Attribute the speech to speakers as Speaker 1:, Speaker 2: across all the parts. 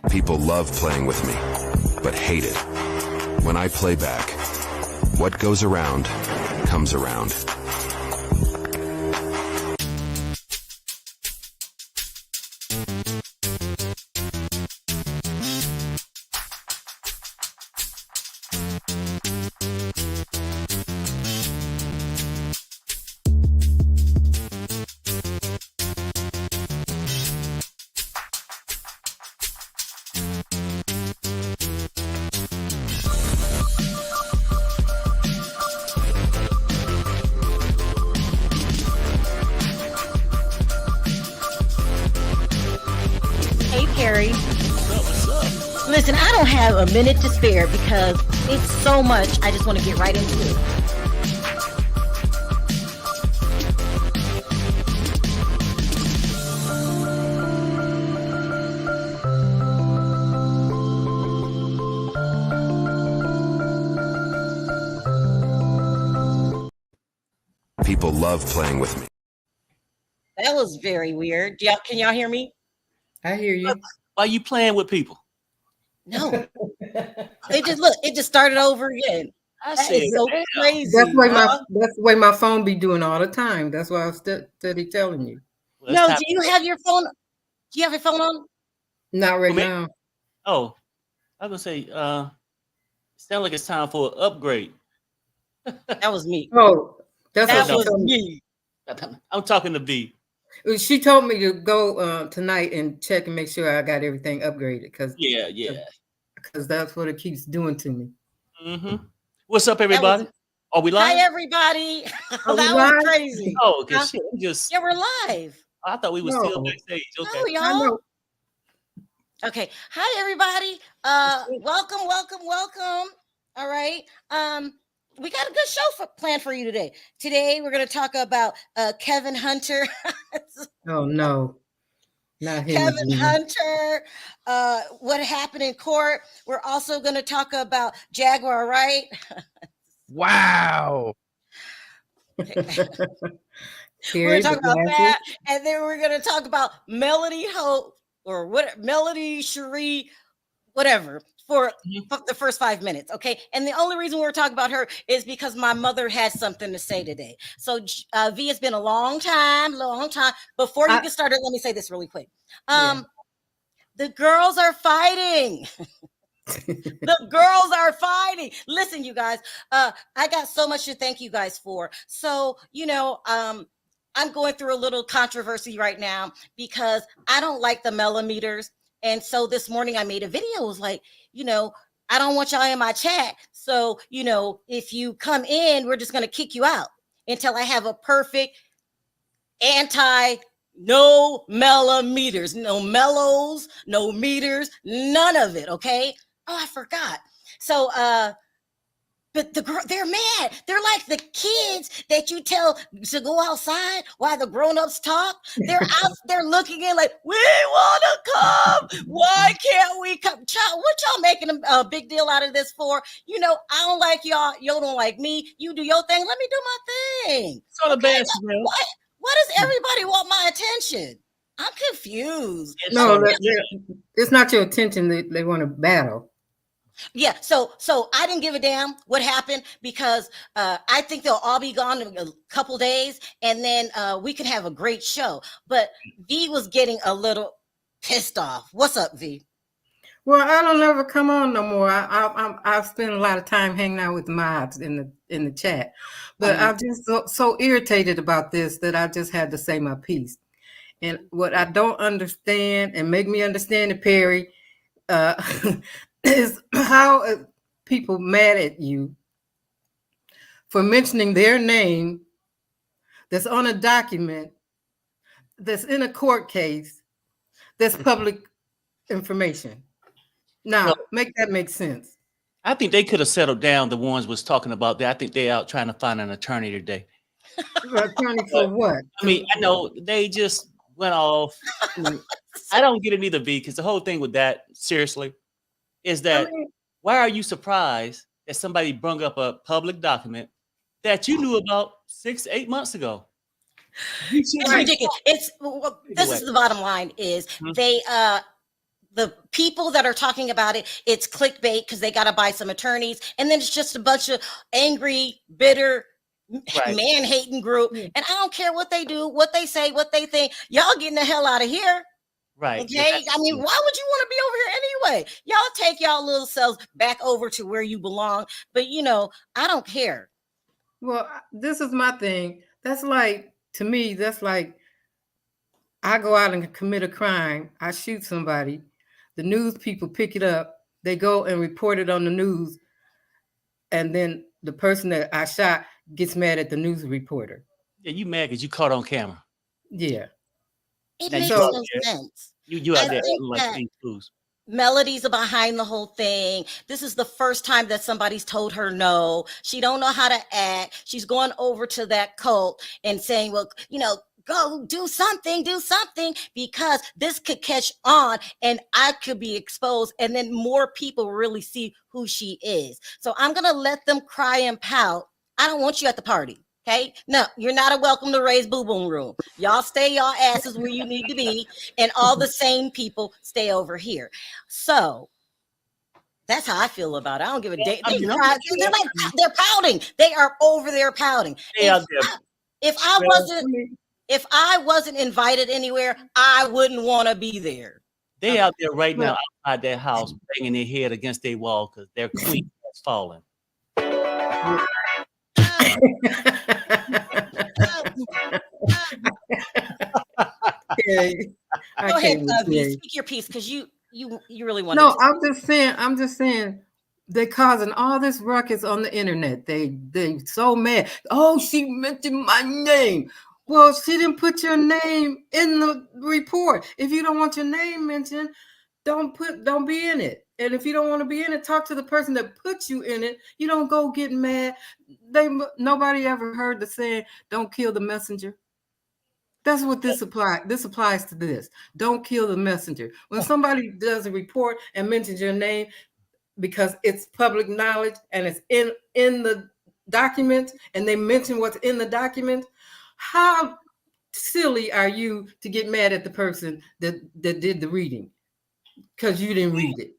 Speaker 1: People love playing with me, but hate it when I play back. What goes around comes around.
Speaker 2: Listen, I don't have a minute to spare because it's so much. I just want to get right into it.
Speaker 1: People love playing with me.
Speaker 2: That was very weird. Can y'all hear me?
Speaker 3: I hear you.
Speaker 4: Why are you playing with people?
Speaker 2: No. It just started over again. That is so crazy.
Speaker 3: That's the way my phone be doing all the time. That's why I'm steady telling you.
Speaker 2: No, do you have your phone? Do you have your phone on?
Speaker 3: Not right now.
Speaker 4: Oh, I was gonna say, sound like it's time for an upgrade.
Speaker 2: That was me.
Speaker 3: Oh,
Speaker 2: that was me.
Speaker 4: I'm talking to B.
Speaker 3: She told me to go tonight and check and make sure I got everything upgraded. Because that's what it keeps doing to me.
Speaker 4: Mm-hmm. What's up, everybody? Are we live?
Speaker 2: Hi, everybody. That was crazy.
Speaker 4: Oh, yeah,
Speaker 2: we're live.
Speaker 4: I thought we were still backstage. Okay.
Speaker 2: No, y'all. Okay. Hi, everybody. Welcome. All right. We got a good show planned for you today. Today, we're going to talk about Kevin Hunter.
Speaker 3: Oh, no. Not him.
Speaker 2: Kevin Hunter, what happened in court. We're also going to talk about Jaguar Wright.
Speaker 5: Wow.
Speaker 2: We're going to talk about that. And then we're going to talk about Melody Hope or Melody Shari, whatever. For the first 5 minutes, okay? And the only reason we're talking about her is because my mother has something to say today. So, V, it's been a long time. Before you get started, let me say this really quick. The girls are fighting. The girls are fighting. Listen, you guys, I got so much to thank you guys for. So, I'm going through a little controversy right now because I don't like the millimeters. And so this morning I made a video. It was like, I don't want y'all in my chat. So, if you come in, we're just going to kick you out until I have a perfect no millimeters, no mellows, no meters, none of it. Okay. Oh, I forgot. So, but they're mad. They're like the kids that you tell to go outside while the grown-ups talk. They're out there looking in like, we want to come. Why can't we come? Child, what y'all making a big deal out of this for? I don't like y'all. Y'all don't like me. You do your thing. Let me do my thing.
Speaker 4: So the best.
Speaker 2: Why does everybody want my attention? I'm confused.
Speaker 3: No, it's not your attention. They want to battle.
Speaker 2: Yeah, so I didn't give a damn what happened because I think they'll all be gone in a couple days, and then we can have a great show. But V was getting a little pissed off. What's up, V?
Speaker 3: Well, I don't ever come on no more. I spend a lot of time hanging out with mods in the chat, but I'm just so irritated about this that I just had to say my piece. And what I don't understand, and make me understand it, Perry. Is how people mad at you for mentioning their name that's on a document that's in a court case that's public information. Now, make that make sense.
Speaker 4: I think they could have settled down. The ones was talking about that. I think they're out trying to find an attorney today.
Speaker 3: Attorney for what?
Speaker 4: I mean, I know they just went off. I don't get it either, V, because the whole thing with that, seriously, is that why are you surprised that somebody brought up a public document that you knew about 6-8 months ago?
Speaker 2: It's ridiculous. This is the bottom line: is they the people that are talking about it, it's clickbait because they got to buy some attorneys. And then it's just a bunch of angry, bitter, man-hating group. And I don't care what they do, what they say, what they think. Y'all getting the hell out of here.
Speaker 4: Right.
Speaker 2: Okay. I mean, why would you want to be over here anyway? Y'all take y'all little selves back over to where you belong. But, I don't care.
Speaker 3: Well, this is my thing. That's like, to me, that's like, I go out and commit a crime. I shoot somebody. The news people pick it up. They go and report it on the news. And then the person that I shot gets mad at the news reporter.
Speaker 4: Yeah, you mad because you caught on camera.
Speaker 3: Yeah.
Speaker 2: It makes no sense.
Speaker 4: You out there like clues.
Speaker 2: Melody's behind the whole thing. This is the first time that somebody's told her no. She don't know how to act. She's going over to that cult and saying, well, go do something, because this could catch on and I could be exposed. And then more people really see who she is. So I'm going to let them cry and pout. I don't want you at the party. Okay. No, you're not a welcome to Ray's Boo Boom room. Y'all stay y'all asses where you need to be. And all the same people stay over here. So that's how I feel about it. I don't give a damn. They're pouting. They are over there pouting. If I wasn't invited anywhere, I wouldn't want to be there.
Speaker 4: They out there right now outside their house, banging their head against their wall because their queen has fallen.
Speaker 2: Go ahead, speak your piece because you really want.
Speaker 3: No, I'm just saying. They're causing all this ruckus on the internet. They so mad. Oh, she mentioned my name. Well, she didn't put your name in the report. If you don't want your name mentioned, don't be in it. And if you don't want to be in it, talk to the person that put you in it. You don't go get mad. Nobody ever heard the saying, "Don't kill the messenger." That's what this applies. This applies to this. Don't kill the messenger. When somebody does a report and mentions your name because it's public knowledge and it's in the document, and they mention what's in the document, how silly are you to get mad at the person that did the reading because you didn't read it?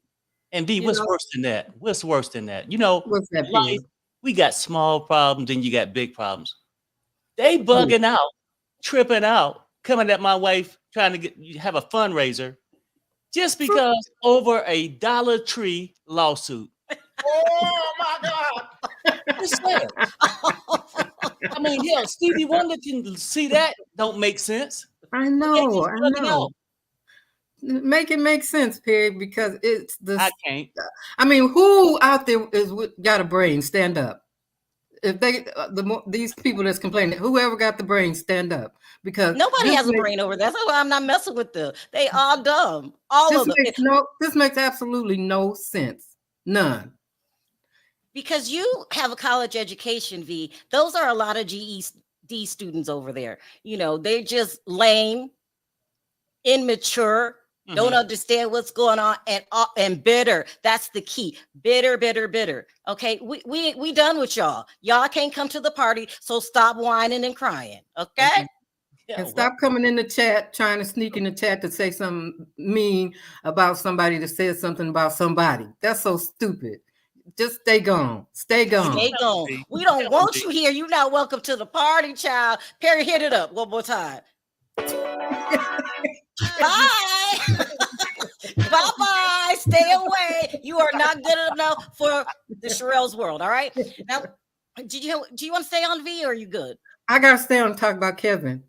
Speaker 4: And B, what's worse than that? What's worse than that?
Speaker 3: What's that?
Speaker 4: Life, we got small problems and you got big problems. They bugging out, tripping out, coming at my wife, trying to have a fundraiser just because over a Dollar Tree lawsuit.
Speaker 5: Oh my God.
Speaker 4: It's sad. I mean, yeah, Stevie Wonder can see that. Don't make sense.
Speaker 3: I know. Make it make sense, Perry, because it's the.
Speaker 4: I can't.
Speaker 3: I mean, who out there got a brain? Stand up. If these people that's complaining, whoever got the brain, stand up, because
Speaker 2: nobody has a brain over there. That's why I'm not messing with them. They all dumb. All of them.
Speaker 3: This makes absolutely no sense. None.
Speaker 2: Because you have a college education, V. Those are a lot of GED students over there. They're just lame, immature, don't understand what's going on, and bitter. That's the key. Bitter. Okay, we done with y'all. Y'all can't come to the party, so stop whining and crying. Okay.
Speaker 3: And stop coming in the chat, trying to sneak in the chat to say something mean about somebody that said something about somebody. That's so stupid. Just stay gone. Stay gone.
Speaker 2: Stay gone. We don't want you here. You're not welcome to the party, child. Perry, hit it up one more time. Bye. Bye-bye. Stay away. You are not good enough for the Sharrell's world. All right. Now, do you want to stay on, V, or are you good?
Speaker 3: I gotta stay on and talk about Kevin.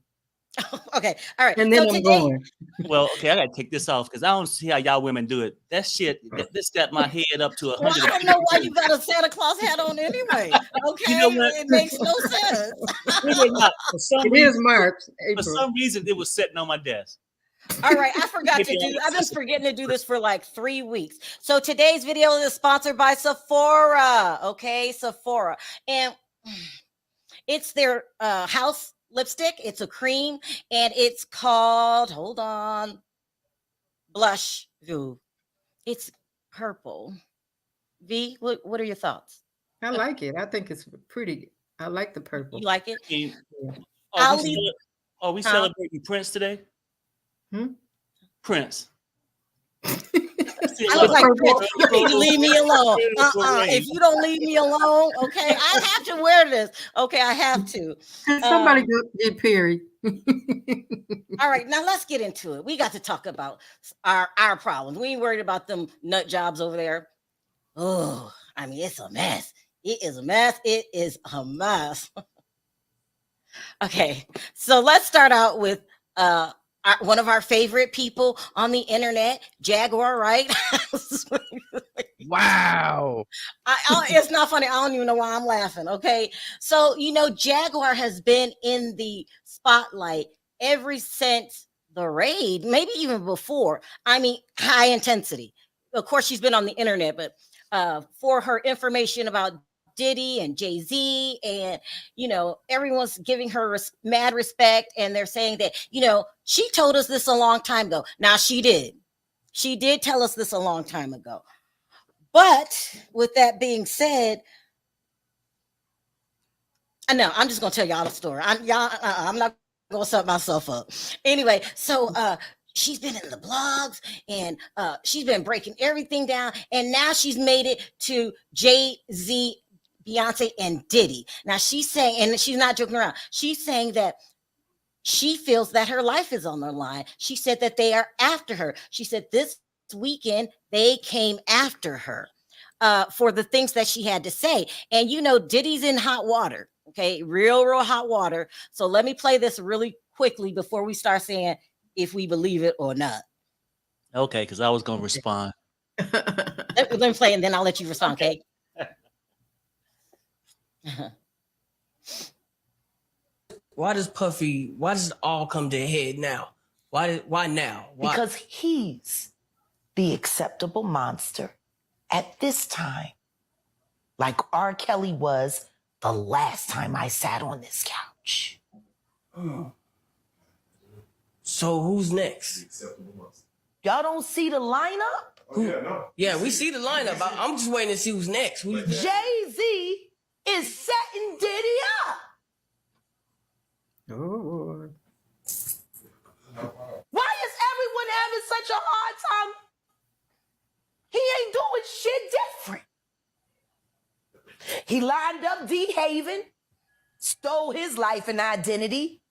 Speaker 2: Okay. All right.
Speaker 3: And then I'm going.
Speaker 4: Well, okay, I gotta take this off because I don't see how y'all women do it. That shit, this got my head up to 100.
Speaker 2: Well, I don't know why you got a Santa Claus hat on anyway. Okay, it makes no sense.
Speaker 3: It is March.
Speaker 4: For some reason, it was sitting on my desk.
Speaker 2: All right, I forgot to do. I've been forgetting to do this for like 3 weeks. So today's video is sponsored by Sephora. Okay, Sephora, and it's their house lipstick. It's a cream, and it's called, hold on, Blush View. It's purple. V, what are your thoughts?
Speaker 3: I like it. I think it's pretty. I like the purple.
Speaker 2: You like it?
Speaker 4: Are we celebrating Prince today?
Speaker 3: Hmm?
Speaker 4: Prince.
Speaker 2: I was like, you need to leave me alone. If you don't leave me alone, okay, I have to wear this. Okay, I have to.
Speaker 3: Can somebody get Perry?
Speaker 2: All right, now let's get into it. We got to talk about our problems. We ain't worried about them nut jobs over there. Oh, I mean, it's a mess. It is a mess. It is a mess. Okay, so let's start out with one of our favorite people on the internet, Jaguar Wright.
Speaker 6: Wow.
Speaker 2: It's not funny. I don't even know why I'm laughing. Okay. So, Jaguar has been in the spotlight ever since the raid, maybe even before. I mean, high intensity. Of course, she's been on the internet, but for her information about Diddy and Jay-Z, and everyone's giving her mad respect, and they're saying that she told us this a long time ago. Now she did tell us this a long time ago, but with that being said, I know I'm just gonna tell y'all the story. I'm not gonna set myself up anyway. So she's been in the blogs, and she's been breaking everything down, and now she's made it to Jay-Z, Beyonce, and Diddy. Now she's saying, and she's not joking around, she's saying that she feels that her life is on the line. She said that they are after her. She said this weekend they came after her for the things that she had to say. And Diddy's in hot water, okay, real hot water. So let me play this really quickly before we start saying if we believe it or not.
Speaker 4: Okay, because I was gonna respond.
Speaker 2: Let me play, and then I'll let you respond. Okay.
Speaker 7: Why does it all come to a head now? Why now? Why?
Speaker 8: Because he's the acceptable monster at this time, like R. Kelly was the last time I sat on this couch.
Speaker 7: So who's next?
Speaker 8: Y'all don't see the lineup?
Speaker 7: Yeah, we see the lineup. I'm just waiting to see who's next.
Speaker 8: Jay-Z is setting Diddy up.
Speaker 3: Oh.
Speaker 8: Why is everyone having such a hard time? He ain't doing shit different. He lined up D. Haven, stole his life and identity.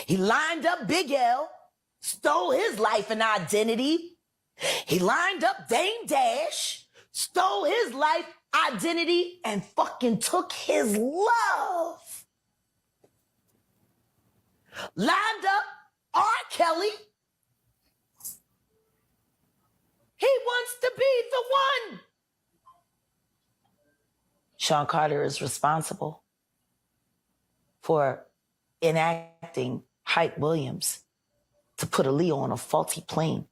Speaker 8: He lined up Big L, stole his life and identity. He lined up Dame Dash, stole his life, identity, and fucking took his love. Lined up R. Kelly. He wants to be the one. Sean Carter is responsible for enacting Hype Williams to put Aaliyah on a faulty plane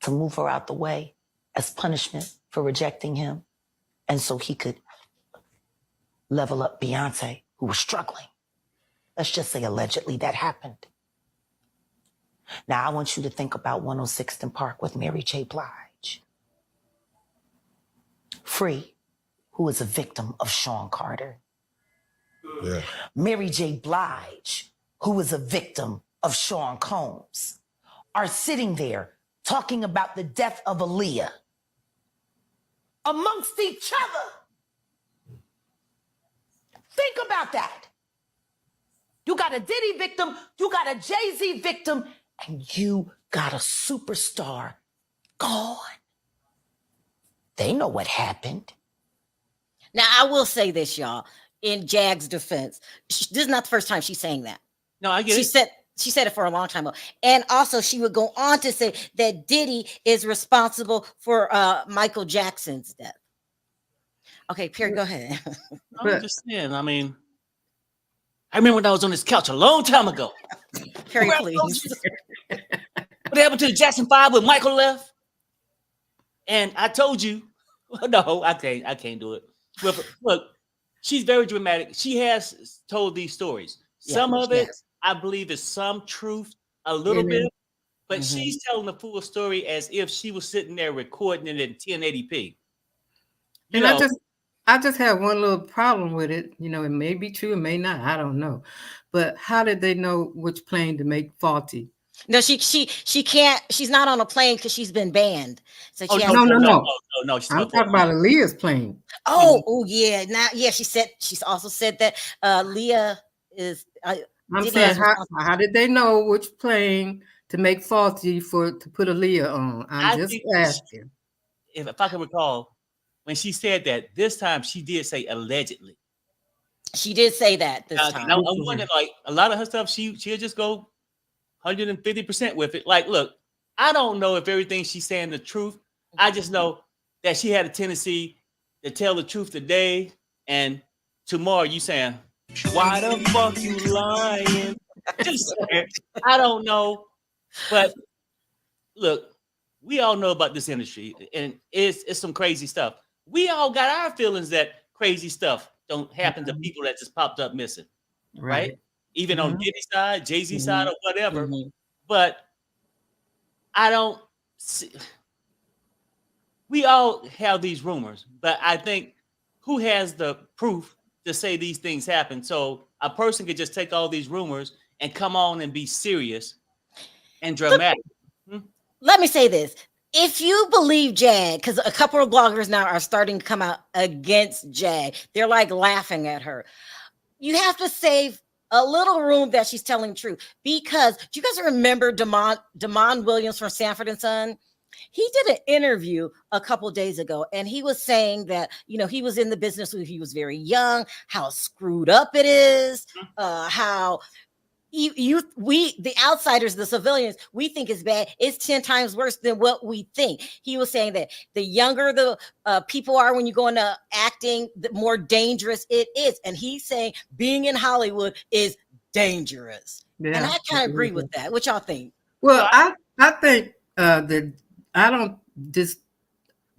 Speaker 8: to move her out the way as punishment for rejecting him, and so he could level up Beyonce, who was struggling. Let's just say allegedly that happened. Now I want you to think about 106th and Park with Mary J. Blige. Free, who is a victim of Sean Carter.
Speaker 5: Yeah.
Speaker 8: Mary J. Blige, who is a victim of Sean Combs, are sitting there talking about the death of Aaliyah amongst each other. Think about that. You got a Diddy victim, you got a Jay-Z victim, and you got a superstar gone. They know what happened.
Speaker 2: Now, I will say this, y'all, in Jag's defense. This is not the first time she's saying that.
Speaker 4: No, I get it.
Speaker 2: She said it for a long time ago. And also she would go on to say that Diddy is responsible for Michael Jackson's death. Okay, Pierre, go ahead.
Speaker 4: I'm just saying, I mean, I remember when I was on this couch a long time ago.
Speaker 2: Perry, please.
Speaker 4: What happened to the Jackson 5 when Michael left? And I told you, no, I can't do it. Look, she's very dramatic. She has told these stories. Some of it, I believe, is some truth, a little bit, but she's telling the full story as if she was sitting there recording it in 1080p.
Speaker 3: I just have one little problem with it. It may be true, it may not. I don't know. But how did they know which plane to make faulty?
Speaker 2: No, she can't. She's not on a plane because she's been banned. So she has
Speaker 3: no.
Speaker 4: She's
Speaker 3: I'm talking about Aaliyah's plane.
Speaker 2: Oh yeah. Now, yeah. She's also said that Leah is.
Speaker 3: I'm saying, how did they know which plane to make faulty to put Aaliyah on? I'm just asking.
Speaker 4: If I can recall, when she said that this time, she did say allegedly.
Speaker 2: She did say that this time.
Speaker 4: Now, I'm wondering, like, a lot of her stuff, she'll just go 150% with it. Like, look, I don't know if everything she's saying the truth. I just know that she had a tendency to tell the truth today, and tomorrow you saying, why the fuck you lying? Just I don't know. But look, we all know about this industry, and it's some crazy stuff. We all got our feelings that crazy stuff don't happen to people that just popped up missing, right? Even on Diddy's side, Jay-Z side, or whatever. But I don't see. We all have these rumors, but I think who has the proof to say these things happen? So a person could just take all these rumors and come on and be serious and dramatic.
Speaker 2: Let me say this. If you believe Jag, because a couple of bloggers now are starting to come out against Jag, they're like laughing at her. You have to save a little room that she's telling truth. Because do you guys remember Damon Williams from Sanford and Son? He did an interview a couple days ago, and he was saying that, he was in the business when he was very young, how screwed up it is, how the outsiders, the civilians, we think is bad. It's 10 times worse than what we think. He was saying that the younger the people are when you go into acting, the more dangerous it is. And he's saying being in Hollywood is dangerous. Yeah, and I kind of agree with that. What y'all think?
Speaker 3: Well, I think that I don't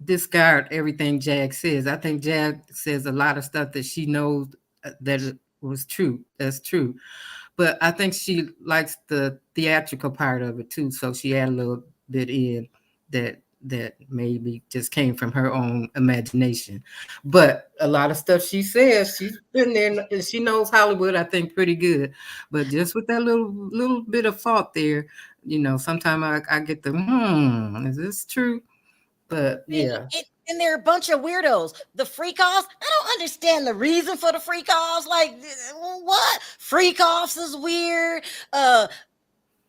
Speaker 3: discard everything Jag says. I think Jag says a lot of stuff that she knows that it was true. That's true. But I think she likes the theatrical part of it too. So she had a little bit in that maybe just came from her own imagination. But a lot of stuff she says, she's been there and she knows Hollywood, I think, pretty good. But just with that little bit of fault there, sometimes I get the is this true? But yeah.
Speaker 2: And they're a bunch of weirdos. The freak offs, I don't understand the reason for the freak offs. Like, what? Freak offs is weird.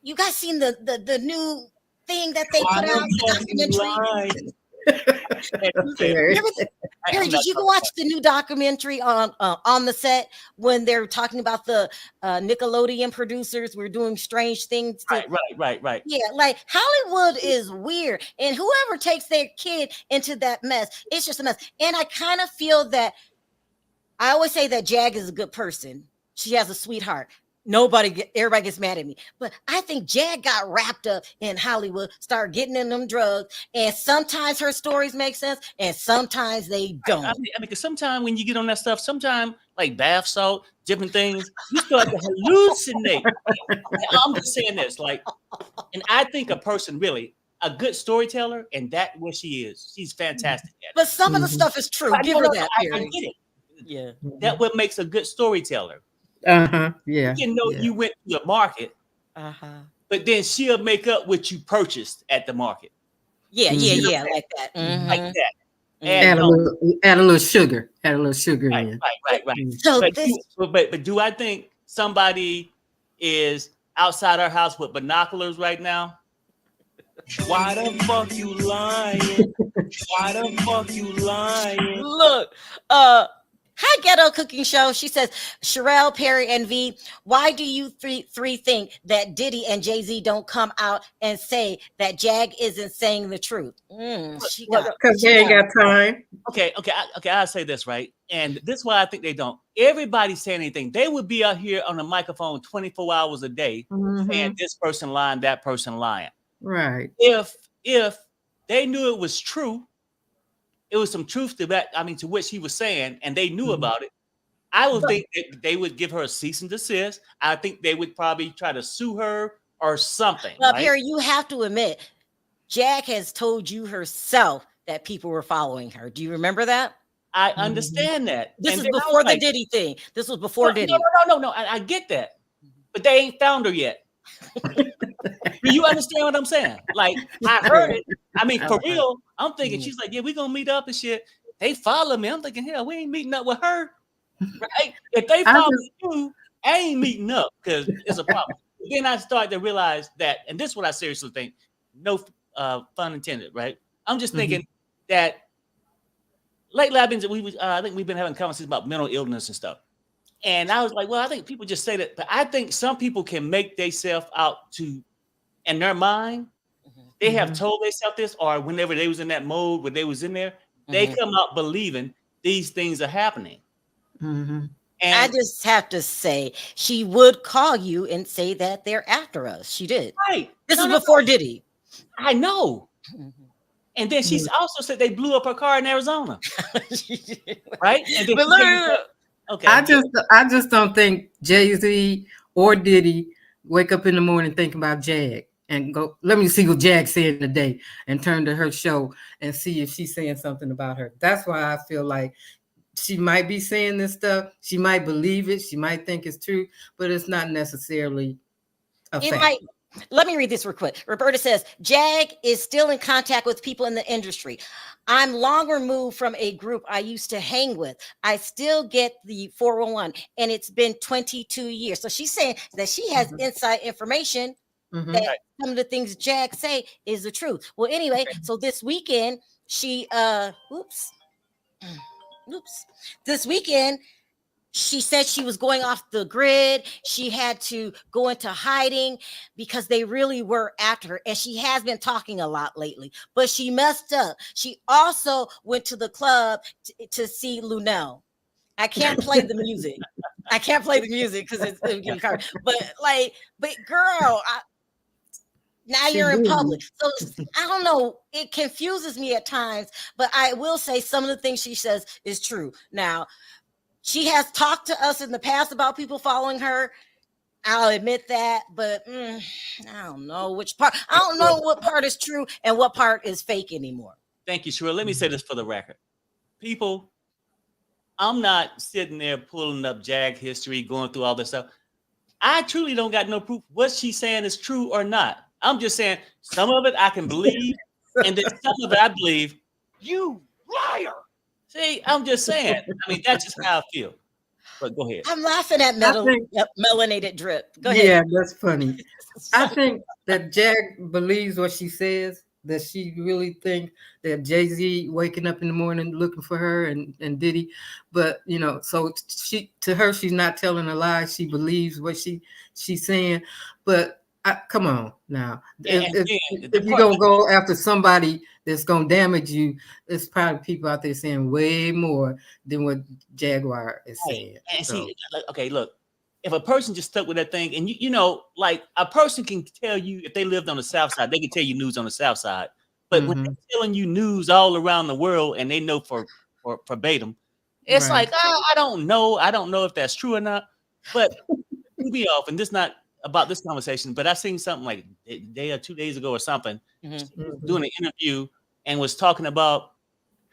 Speaker 2: You guys seen the new thing that they put out, the documentary? Harry, did you go watch the new documentary on the set when they're talking about the Nickelodeon producers were doing strange things?
Speaker 4: Right.
Speaker 2: Yeah, like Hollywood is weird, and whoever takes their kid into that mess, it's just a mess. And I kind of feel that I always say that Jag is a good person. She has a sweetheart. Everybody gets mad at me, but I think Jag got wrapped up in Hollywood, started getting in them drugs, and sometimes her stories make sense, and sometimes they don't.
Speaker 4: I mean, because sometimes when you get on that stuff, sometimes like bath salt, different things, you start to hallucinate. I'm just saying this, and I think a person really a good storyteller, and that's what she is. She's fantastic at it.
Speaker 2: But some of the stuff is true. Give her that.
Speaker 4: I get it. Yeah, that's what makes a good storyteller.
Speaker 3: Yeah.
Speaker 4: You went to the market, but then she'll make up what you purchased at the market.
Speaker 2: Yeah, like that.
Speaker 4: Like that.
Speaker 3: Add a little sugar. Add a little sugar in.
Speaker 4: Right. So but do I think somebody is outside our house with binoculars right now? Why the fuck you lying? Why the fuck you lying?
Speaker 2: Look, hi, Ghetto Cooking Show. She says, Sharrell, Perry, and V, why do you three think that Diddy and Jay-Z don't come out and say that Jag isn't saying the truth?
Speaker 3: Because they ain't got time.
Speaker 4: Okay. I'll say this, right? And this is why I think they don't. Everybody saying anything. They would be out here on the microphone 24 hours a day saying this person lying, that person lying.
Speaker 3: Right.
Speaker 4: If they knew it was true, it was some truth to that. I mean, to what she was saying, and they knew about it. I would think that they would give her a cease and desist. I think they would probably try to sue her or something.
Speaker 2: Well, right? Perry, you have to admit, Jag has told you herself that people were following her. Do you remember that?
Speaker 4: I understand that.
Speaker 2: This is before the Diddy thing. This was before Diddy.
Speaker 4: No. I get that, but they ain't found her yet. Do you understand what I'm saying? Like, I heard it. I mean, for real, I'm thinking she's like, yeah, we're gonna meet up and shit. They follow me. I'm thinking, hell, we ain't meeting up with her. Right? If they follow you, I ain't meeting up because it's a problem. Then I start to realize that, and this is what I seriously think, no fun intended, right? I'm just thinking that lately I think we've been having conversations about mental illness and stuff. And I was like, well, I think people just say that, but I think some people can make themselves out to, in their mind, they have told themselves this, or whenever they was in that mode, when they was in there, they come out believing these things are happening. And
Speaker 2: I just have to say, she would call you and say that they're after us. She did.
Speaker 4: Right.
Speaker 2: This is before Diddy.
Speaker 4: I know. And then she's also said they blew up her car in Arizona. Right? And then okay.
Speaker 3: I just don't think Jay-Z or Diddy wake up in the morning thinking about Jag and go, let me see what Jag said today, and turn to her show and see if she's saying something about her. That's why I feel like she might be saying this stuff. She might believe it. She might think it's true, but it's not necessarily a fact.
Speaker 2: Let me read this real quick. Roberta says, Jag is still in contact with people in the industry. I'm long removed from a group I used to hang with. I still get the 411, and it's been 22 years. So she's saying that she has inside information that some of the things Jag say is the truth. Well, anyway, so this weekend, this weekend, she said she was going off the grid. She had to go into hiding because they really were after her. And she has been talking a lot lately, but she messed up. She also went to the club to see Lunel. I can't play the music. I can't play the music because it's getting covered. But girl, now you're in public. So I don't know. It confuses me at times, but I will say some of the things she says is true. Now, she has talked to us in the past about people following her. I'll admit that, but I don't know which part. I don't know what part is true and what part is fake anymore.
Speaker 4: Thank you, Sharrell. Let me say this for the record. People, I'm not sitting there pulling up Jag history, going through all this stuff. I truly don't got no proof what she's saying is true or not. I'm just saying some of it I can believe, and then some of it I believe, you liar. See, I'm just saying. I mean, that's just how I feel. But go ahead.
Speaker 2: I'm laughing at melanated drip. Go ahead.
Speaker 3: Yeah, that's funny. I think that Jag believes what she says, that she really thinks that Jay-Z waking up in the morning looking for her and Diddy. But, so she's not telling a lie. She believes what she's saying. But come on now. If you're going to go after somebody that's going to damage you, there's probably people out there saying way more than what Jaguar is saying.
Speaker 4: And see, okay, look, if a person just stuck with that thing, and like a person can tell you if they lived on the South Side, they can tell you news on the South Side. But when they're telling you news all around the world and they know for verbatim, it's like, I don't know. I don't know if that's true or not. But to be off, and this not about this conversation, but I seen something like a day or 2 days ago or something, doing an interview and was talking about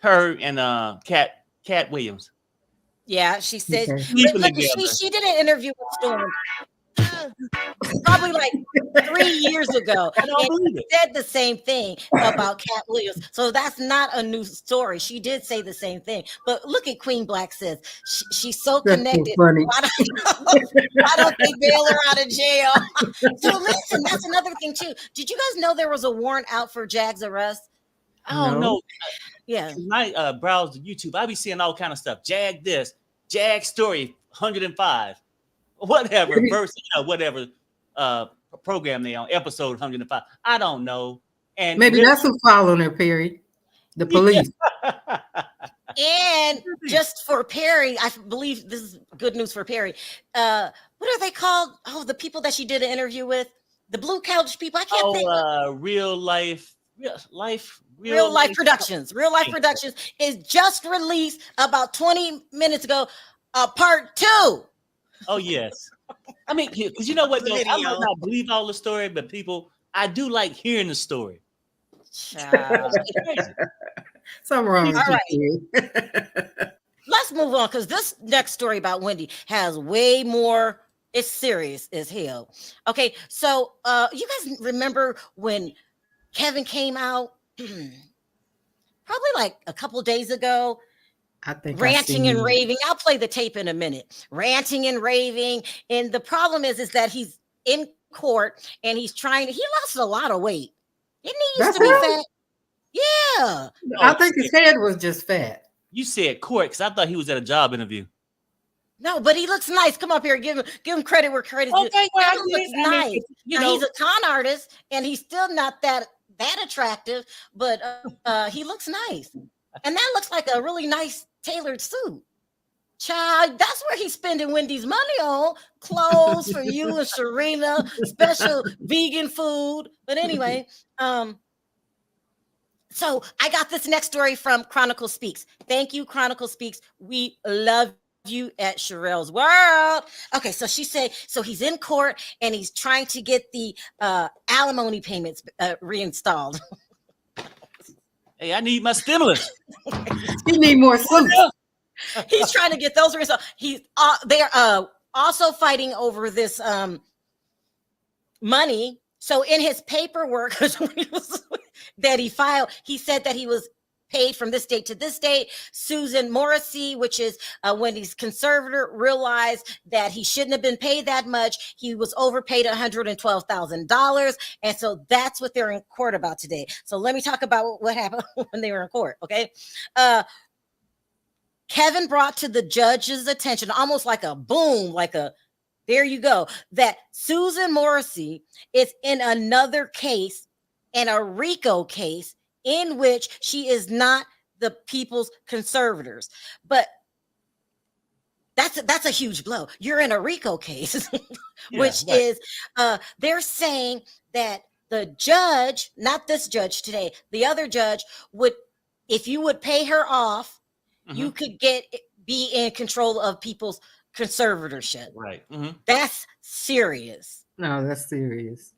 Speaker 4: her and Cat Williams.
Speaker 2: Yeah, she said she did an interview with Storm probably like 3 years ago. And said the same thing about Cat Williams. So that's not a new story. She did say the same thing. But look at Queen Black says she's so connected.
Speaker 3: So funny.
Speaker 2: Why don't they bail her out of jail? So listen, that's another thing too. Did you guys know there was a warrant out for Jag's arrest?
Speaker 4: I don't know.
Speaker 2: Yeah.
Speaker 4: When I browse the YouTube, I be seeing all kind of stuff. Jag this, Jag story 105, whatever verse, whatever program they on, episode 105. I don't know. And
Speaker 3: maybe that's who's following her, Perry. The police.
Speaker 2: And just for Perry, I believe this is good news for Perry. What are they called? Oh, the people that she did an interview with, the Blue Couch people. I can't think.
Speaker 4: Real life
Speaker 2: Productions. Real Life Productions is just released about 20 minutes ago. Part 2.
Speaker 4: Oh yes. I mean, because you know what though, I might not believe all the story, but people, I do like hearing the story.
Speaker 3: Something wrong with you.
Speaker 2: Let's move on because this next story about Wendy has way more It's serious as hell. Okay, so you guys remember when Kevin came out probably like a couple days ago,
Speaker 3: I think
Speaker 2: ranting and raving. I'll play the tape in a minute. Ranting and raving. And the problem is that he's in court and he lost a lot of weight. Didn't he used to be fat? Yeah.
Speaker 3: I think his head was just fat.
Speaker 4: You said court because I thought he was at a job interview.
Speaker 2: No, but he looks nice. Come up here, give him credit where credit's due.
Speaker 4: Okay, well,
Speaker 2: He looks nice. He's a con artist, and he's still not that attractive, but he looks nice, and that looks like a really nice tailored suit. Child, that's where he's spending Wendy's money on clothes for you and Serena, special vegan food. But anyway, so I got this next story from Chronicle Speaks. Thank you, Chronicle Speaks. We love you at Sharrell's World. Okay, so she said, so he's in court and he's trying to get the alimony payments reinstalled.
Speaker 4: Hey, I need my stimulus.
Speaker 3: He need more suits.
Speaker 2: He's trying to get those reinstalled. They're also fighting over this money. So in his paperwork that he filed, he said that he was paid from this date to this date. Susan Morrissey, which is Wendy's conservator, realized that he shouldn't have been paid that much. He was overpaid $112,000. And so that's what they're in court about today. So let me talk about what happened when they were in court, okay? Kevin brought to the judge's attention, almost like a boom, there you go, that Susan Morrissey is in another case, in a RICO case, in which she is not the people's conservators. But that's a huge blow. You're in a RICO case, which is they're saying that the judge, not this judge today, the other judge would, if you would pay her off, you could be in control of people's conservatorship.
Speaker 4: Right.
Speaker 2: That's serious.
Speaker 3: No, that's serious.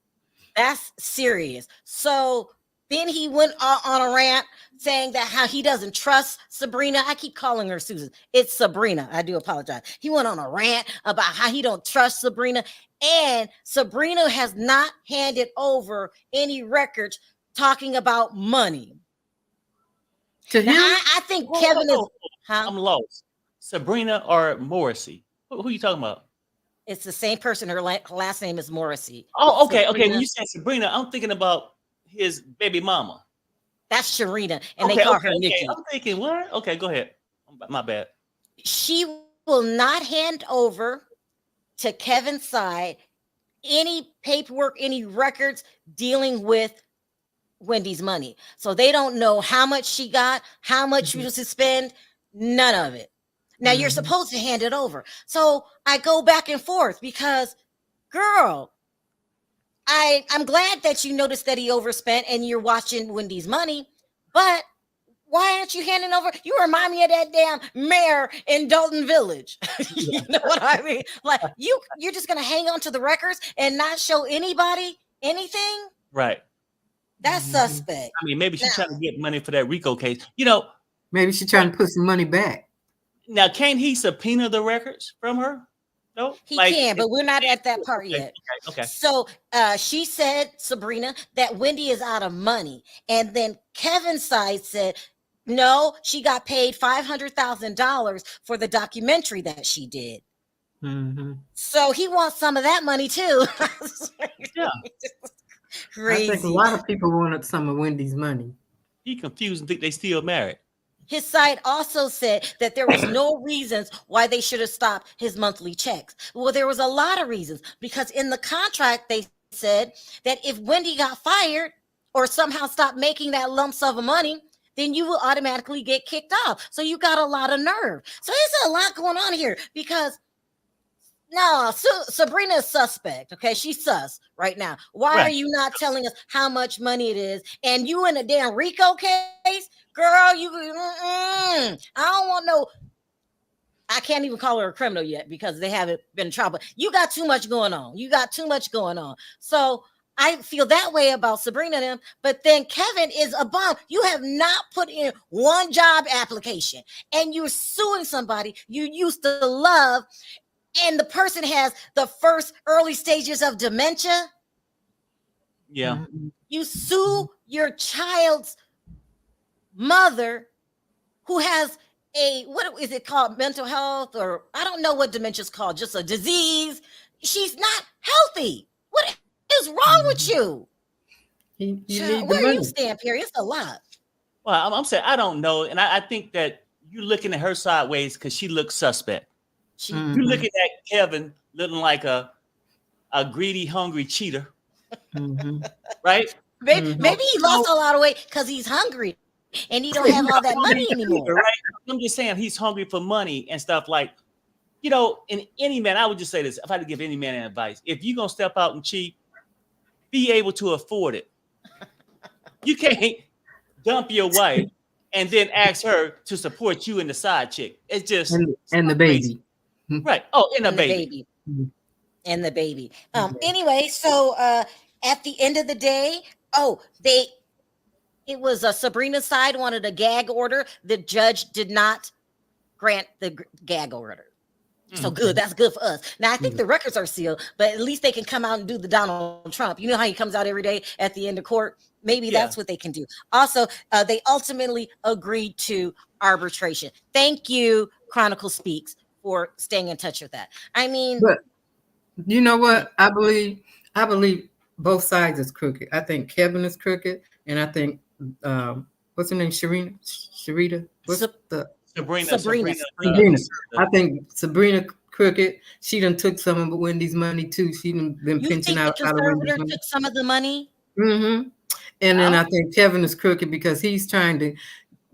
Speaker 2: That's serious. So then he went on a rant saying that how he doesn't trust Sabrina. I keep calling her Susan. It's Sabrina. I do apologize. He went on a rant about how he don't trust Sabrina. And Sabrina has not handed over any records talking about money.
Speaker 3: To him?
Speaker 2: I think Kevin is...
Speaker 4: I'm lost. Sabrina or Morrissey? Who are you talking about?
Speaker 2: It's the same person. Her last name is Morrissey.
Speaker 4: Oh, okay.
Speaker 2: Sabrina.
Speaker 4: Okay. When you said Sabrina, I'm thinking about his baby mama.
Speaker 2: That's Sharina, and they call her Nikki.
Speaker 4: I'm thinking, what? Okay, go ahead. My bad.
Speaker 2: She will not hand over to Kevin's side any paperwork, any records dealing with Wendy's money. So they don't know how much she got, how much she was to spend, none of it. Now you're supposed to hand it over. So I go back and forth because, girl, I'm glad that you noticed that he overspent and you're watching Wendy's money, but why aren't you handing over? You remind me of that damn mayor in Dalton Village. You know what I mean? Like you're just gonna hang on to the records and not show anybody anything?
Speaker 4: Right.
Speaker 2: That's suspect.
Speaker 4: I mean, maybe she's trying to get money for that RICO case. You know,
Speaker 3: maybe she's trying to put some money back.
Speaker 4: Now, can't he subpoena the records from her? No,
Speaker 2: he can, but we're not at that part yet.
Speaker 4: Okay.
Speaker 2: So she said, Sabrina, that Wendy is out of money. And then Kevin's side said, no, she got paid $500,000 for the documentary that she did. So he wants some of that money too.
Speaker 4: Yeah.
Speaker 2: Crazy.
Speaker 3: I think a lot of people wanted some of Wendy's money.
Speaker 4: He confused and think they still married.
Speaker 2: His side also said that there was no reasons why they should have stopped his monthly checks. Well, there was a lot of reasons, because in the contract, they said that if Wendy got fired or somehow stopped making that lump sum of money, then you will automatically get kicked off. So you got a lot of nerve. So there's a lot going on here because no, Sabrina is suspect. Okay, she's sus right now. Why are you not telling us how much money it is? And you in a damn RICO case? Girl, I don't want no, I can't even call her a criminal yet because they haven't been in trial, but you got too much going on. You got too much going on. So I feel that way about Sabrina and them, but then Kevin is a bum. You have not put in one job application and you're suing somebody you used to love and the person has the first early stages of dementia,
Speaker 4: Yeah.
Speaker 2: you sue your child's mother who has a, what is it called, mental health, or I don't know what dementia is called, just a disease. She's not healthy. What is wrong with you? Where you stand, Perry? It's a lot.
Speaker 4: Well, I'm saying I don't know, and I think that you're looking at her sideways because she looks suspect. You're looking at Kevin looking like a greedy, hungry cheater, right?
Speaker 2: Maybe he lost a lot of weight because he's hungry and he don't have all that money anymore.
Speaker 4: Right? I'm just saying he's hungry for money and stuff. Like, in any man, I would just say this: if I had to give any man advice, if you're gonna step out and cheat, be able to afford it. You can't dump your wife and then ask her to support you and the side chick. It's just
Speaker 3: and the baby,
Speaker 4: right? Oh, and the baby.
Speaker 2: And the baby. Anyway, so at the end of the day, it was Sabrina's side wanted a gag order. The judge did not grant the gag order. So good. That's good for us. Now, I think the records are sealed, but at least they can come out and do the Donald Trump. You know how he comes out every day at the end of court? Maybe that's what they can do. Also, they ultimately agreed to arbitration. Thank you, Chronicle Speaks, for staying in touch with that. I mean,
Speaker 3: but you know what? I believe both sides is crooked. I think Kevin is crooked, and I think what's her name? Sharita? What's
Speaker 2: Sabrina.
Speaker 3: I think Sabrina crooked. She done took some of Wendy's money too. She done been pinching out
Speaker 2: of Wendy's money. Took some of the money.
Speaker 3: And then I think Kevin is crooked because he's trying to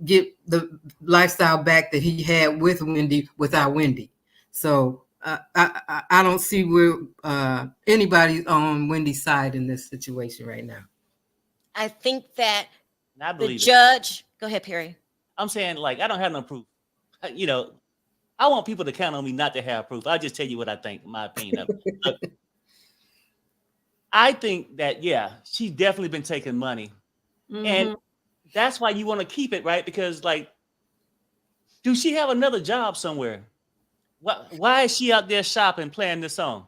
Speaker 3: get the lifestyle back that he had with Wendy without Wendy. So I don't see where anybody's on Wendy's side in this situation right now.
Speaker 2: I think that
Speaker 4: the
Speaker 2: judge. Go ahead, Perry.
Speaker 4: I'm saying, like, I don't have no proof. I want people to count on me not to have proof. I'll just tell you what I think, in my opinion of it. Look, I think that, she's definitely been taking money. And that's why you want to keep it, right? Because, like, do she have another job somewhere? Why is she out there shopping, playing this song?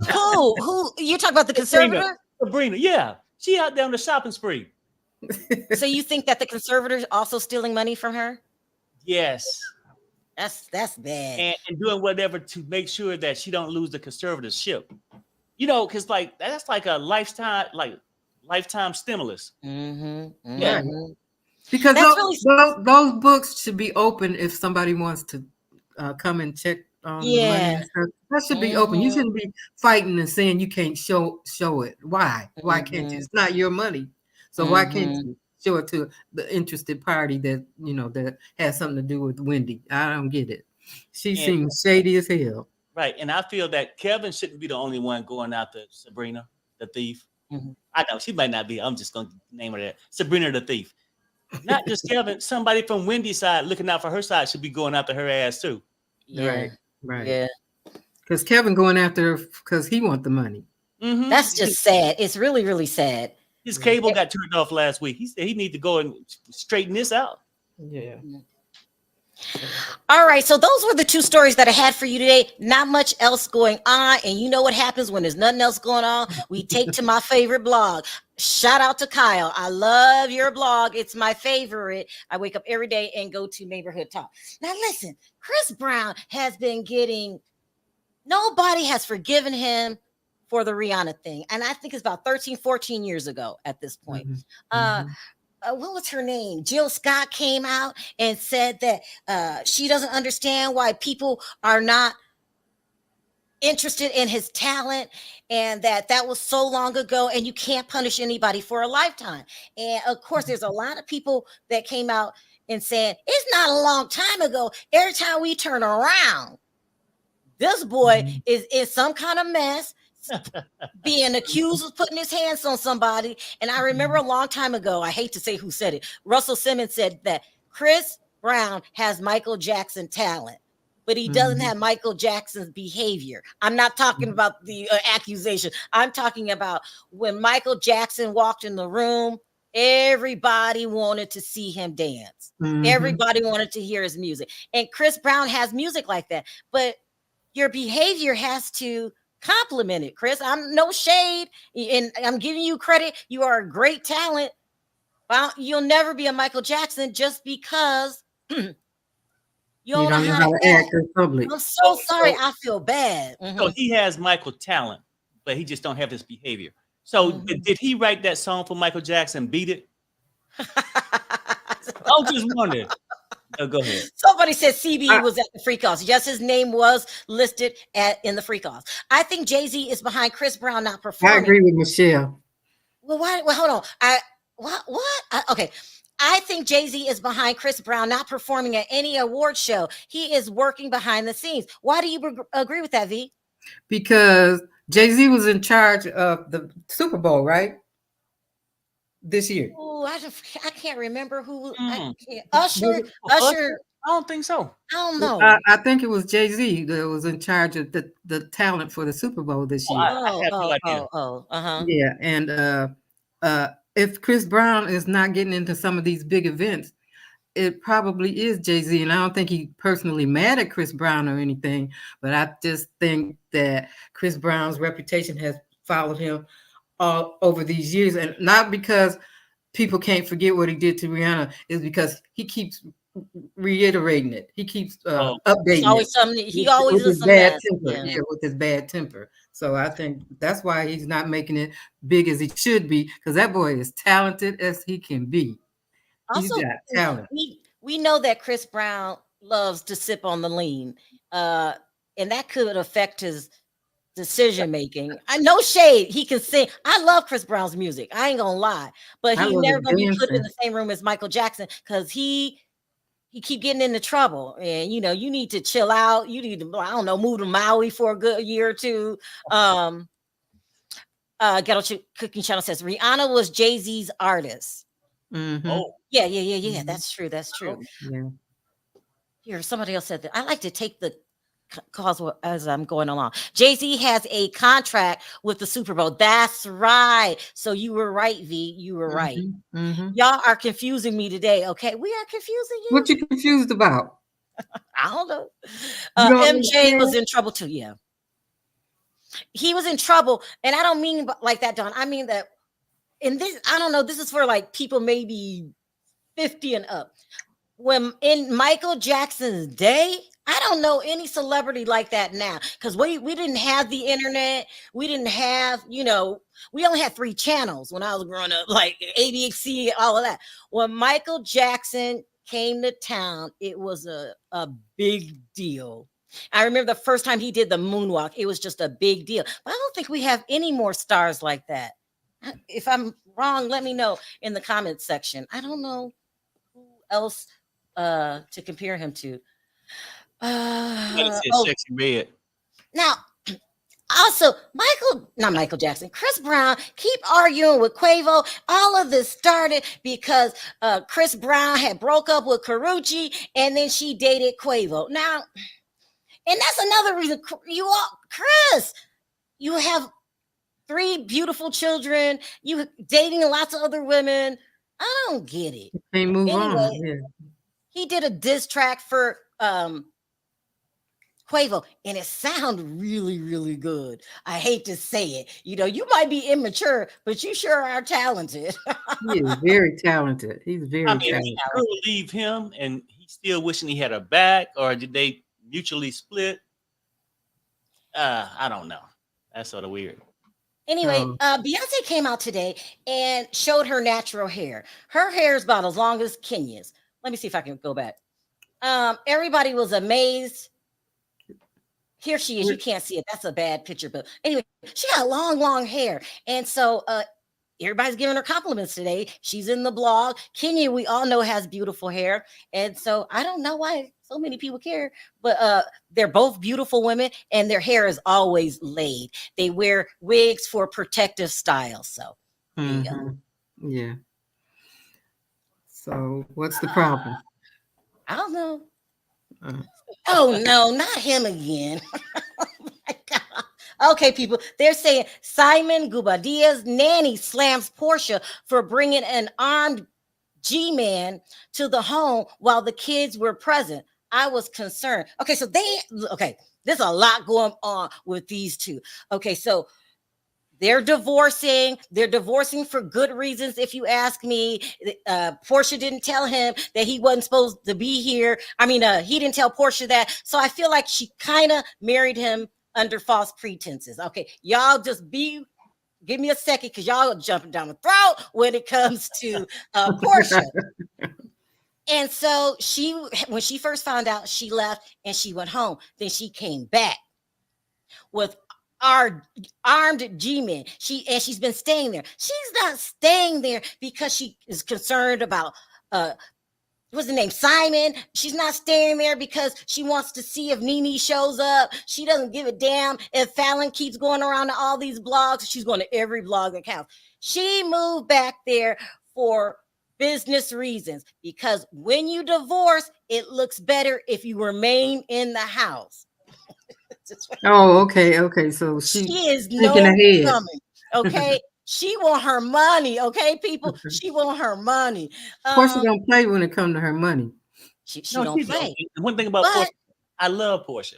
Speaker 2: Who? You talk about the conservator?
Speaker 4: Sabrina, yeah. She out there on the shopping spree.
Speaker 2: So you think that the conservator's also stealing money from her?
Speaker 4: Yes.
Speaker 2: That's bad.
Speaker 4: And doing whatever to make sure that she don't lose the conservatorship. Because like that's like a lifetime stimulus.
Speaker 3: Yeah. Because those books should be open if somebody wants to come and check on the money and stuff. That should be open. You shouldn't be fighting and saying you can't show it. Why? Why can't you? It's not your money. So why can't you show it to the interested party that that has something to do with Wendy? I don't get it. She seems shady as hell.
Speaker 4: Right, and I feel that Kevin shouldn't be the only one going after Sabrina, the thief. I know she might not be. I'm just going to name her that. Sabrina the thief. Not just Kevin. Somebody from Wendy's side looking out for her side should be going after her ass too.
Speaker 3: Right. Yeah. Because Kevin going after her because he wants the money.
Speaker 2: That's just sad. It's really, really sad.
Speaker 4: His cable got turned off last week. He said he need to go and straighten this out.
Speaker 3: Yeah.
Speaker 2: All right. So those were the two stories that I had for you today. Not much else going on. And you know what happens when there's nothing else going on? We take to my favorite blog. Shout out to Kyle. I love your blog. It's my favorite. I wake up every day and go to Neighborhood Talk. Now listen, Chris Brown has been getting, nobody has forgiven him for the Rihanna thing. And I think it's about 13, 14 years ago at this point. What was her name? Jill Scott came out and said that she doesn't understand why people are not interested in his talent and that was so long ago and you can't punish anybody for a lifetime. And of course, there's a lot of people that came out and said, it's not a long time ago. Every time we turn around, this boy is in some kind of mess. Being accused of putting his hands on somebody. And I remember a long time ago, I hate to say who said it, Russell Simmons said that Chris Brown has Michael Jackson talent, but he doesn't have Michael Jackson's behavior. I'm not talking about the accusation. I'm talking about when Michael Jackson walked in the room Everybody wanted to see him dance. Everybody wanted to hear his music. And Chris Brown has music like that. But your behavior has to compliment it, Chris. I'm no shade, and I'm giving you credit. You are a great talent. Well, you'll never be a Michael Jackson just because you don't know how to act
Speaker 3: in public.
Speaker 2: I'm so sorry. I feel bad.
Speaker 4: So he has Michael talent, but he just don't have this behavior. So did he write that song for Michael Jackson, Beat It? I was just wondering. Go ahead.
Speaker 2: Somebody said CB was at the free calls. Yes, his name was listed in the free calls. I think Jay-Z is behind Chris Brown not performing.
Speaker 3: I agree with Michelle.
Speaker 2: Well, why? Well, hold on. What? Okay. I think Jay-Z is behind Chris Brown not performing at any award show. He is working behind the scenes. Why do you agree with that, V?
Speaker 3: Because Jay-Z was in charge of the Super Bowl, right? This year.
Speaker 2: Oh, I can't remember who. Usher. I
Speaker 4: don't think so.
Speaker 2: I don't know.
Speaker 3: I think it was Jay-Z that was in charge of the talent for the Super Bowl this year. Yeah, and if Chris Brown is not getting into some of these big events, it probably is Jay-Z. And I don't think he personally mad at Chris Brown or anything, but I just think that Chris Brown's reputation has followed him all over these years, and not because people can't forget what he did to Rihanna, is because he keeps reiterating it. He keeps updating.
Speaker 2: Always something. He always is some
Speaker 3: bad temper. Yeah, with his bad temper. So I think that's why he's not making it big as he should be, because that boy is talented as he can be. He's
Speaker 2: Also,
Speaker 3: got talent.
Speaker 2: We know that Chris Brown loves to sip on the lean, and that could affect his decision making. I know shade. He can sing. I love Chris Brown's music. I ain't gonna lie, but he's never gonna be put in the same room as Michael Jackson, because he keep getting into trouble. And you need to chill out. You need to, I don't know, move to Maui for a good year or two. Ghetto Cooking Channel says Rihanna was Jay-Z's artist. Oh yeah. That's true.
Speaker 3: Yeah.
Speaker 2: Here, somebody else said that. I like to take the calls as I'm going along. Jay-Z has a contract with the Super Bowl. That's right. So you were right, V. You were right. Y'all are confusing me today. Okay, we are confusing you.
Speaker 3: What you confused about?
Speaker 2: I don't know. MJ was in trouble too. Yeah, he was in trouble, and I don't mean like that, Don. I mean that in this. I don't know. This is for like people maybe 50 and up. When in Michael Jackson's day, I don't know any celebrity like that now, because we didn't have the internet. We didn't have, we only had 3 channels when I was growing up, like ABC, all of that. When Michael Jackson came to town, it was a big deal. I remember the first time he did the moonwalk, it was just a big deal. But I don't think we have any more stars like that. If I'm wrong, let me know in the comments section. I don't know who else to compare him to.
Speaker 4: Sexy Red.
Speaker 2: Now, also, not Michael Jackson, Chris Brown keep arguing with Quavo. All of this started because Chris Brown had broke up with Karrueche, and then she dated Quavo. Now, and that's another reason Chris, you have 3 beautiful children, you dating lots of other women. I don't get it.
Speaker 3: They move on. Yeah.
Speaker 2: He did a diss track for Quavo, and it sounded really, really good. I hate to say it. You might be immature, but you sure are talented.
Speaker 3: He is very talented. He's very talented.
Speaker 4: Did the girl leave him and he's still wishing he had her back, or did they mutually split? I don't know. That's sort of weird.
Speaker 2: Anyway, Beyonce came out today and showed her natural hair. Her hair is about as long as Kenya's. Let me see if I can go back. Everybody was amazed. Here she is. You can't see it. That's a bad picture. But anyway, she got long, long hair. And so everybody's giving her compliments today. She's in the blog. Kenya, we all know, has beautiful hair. And so I don't know why so many people care. But they're both beautiful women, and their hair is always laid. They wear wigs for protective style. So there you go.
Speaker 3: Yeah. So what's the problem?
Speaker 2: I don't know. Oh no, not him again. Oh my God. Okay, people, they're saying Simon Gubadia's nanny slams Porsha for bringing an armed G-man to the home while the kids were present. I was concerned. Okay, so there's a lot going on with these two. Okay, so they're divorcing. They're divorcing for good reasons, if you ask me. Porsha didn't tell him that he wasn't supposed to be here. I mean, he didn't tell Porsha that. So I feel like she kind of married him under false pretenses. Okay, y'all just give me a second because y'all are jumping down the throat when it comes to Porsha. And so when she first found out, she left and she went home. Then she came back with our armed G-men. She's been staying there. She's not staying there because she is concerned about what's the name? Simon. She's not staying there because she wants to see if Nene shows up. She doesn't give a damn if Fallon keeps going around to all these blogs. She's going to every blog that counts. She moved back there for business reasons because when you divorce, it looks better if you remain in the house.
Speaker 3: Oh, okay. So she
Speaker 2: is
Speaker 3: thinking ahead.
Speaker 2: Coming, okay. She want her money, okay, people. She want her money.
Speaker 3: Porsha don't play when it comes to her money.
Speaker 2: She don't play.
Speaker 4: One thing about Porsha, I love Porsha.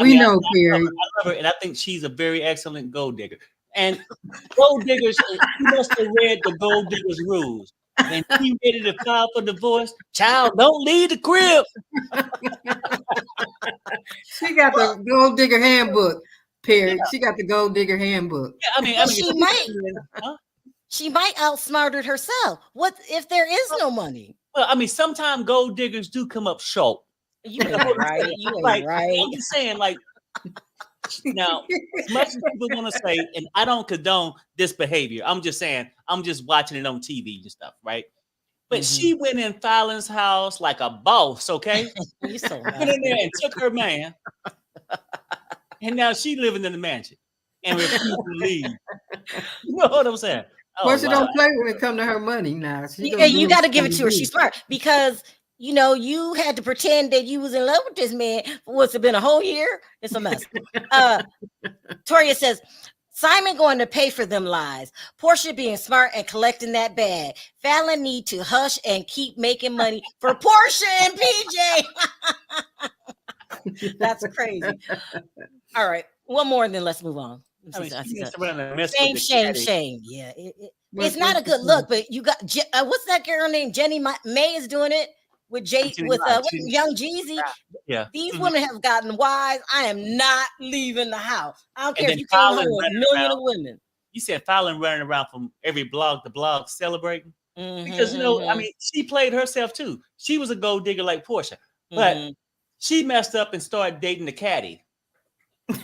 Speaker 3: We know, Perry.
Speaker 4: I love her, and I think she's a very excellent gold digger. And gold diggers, she must have read the gold diggers rules. And she ready to file for divorce. Child, don't leave the crib.
Speaker 3: She got the gold digger handbook, Perry. Yeah. She got the gold digger handbook.
Speaker 4: Yeah, I mean
Speaker 2: she might outsmart it herself. What if there is no money?
Speaker 4: Well, I mean, sometimes gold diggers do come up short.
Speaker 2: You ain't right. You ain't right.
Speaker 4: I'm just saying, like, now, as much as people want to say, and I don't condone this behavior. I'm just saying, I'm just watching it on TV and stuff, right? But she went in Fallon's house like a boss, okay?
Speaker 2: You so
Speaker 4: went in there and took her man, and now she living in the mansion and refused to leave. You know what I'm saying?
Speaker 3: Porsha don't play when it comes to her money now.
Speaker 2: You got to give it to her. She's smart because you had to pretend that you was in love with this man for what's it been a whole year? It's a mess. Toria says, Simon going to pay for them lies. Porsha being smart and collecting that bag. Fallon need to hush and keep making money for Porsha and PJ. That's crazy. All right. One more and then let's move on. Shame. Yeah. It's not a good look, but you got, what's that girl named Jenny May is doing it. With Young Jeezy,
Speaker 4: yeah.
Speaker 2: These women have gotten wise. I am not leaving the house. I don't care if you came home with a million of women.
Speaker 4: You said Fallon running around from every blog to blog celebrating because I mean, she played herself too. She was a gold digger like Porsha, but she messed up and started dating the caddy,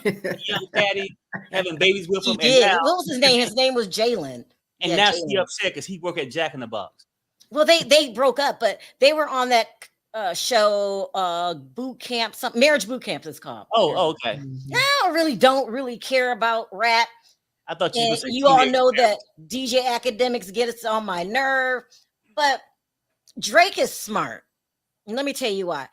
Speaker 4: young caddy, having babies with him.
Speaker 2: And now, what was his name? His name was Jalen.
Speaker 4: And now she's upset because he worked at Jack in the Box.
Speaker 2: Well, they broke up, but they were on that show, boot camp, marriage boot camp is called.
Speaker 4: Oh, okay.
Speaker 2: I don't really care about rap.
Speaker 4: I thought
Speaker 2: you all know that DJ Academics get us on my nerve, but Drake is smart. And let me tell you why.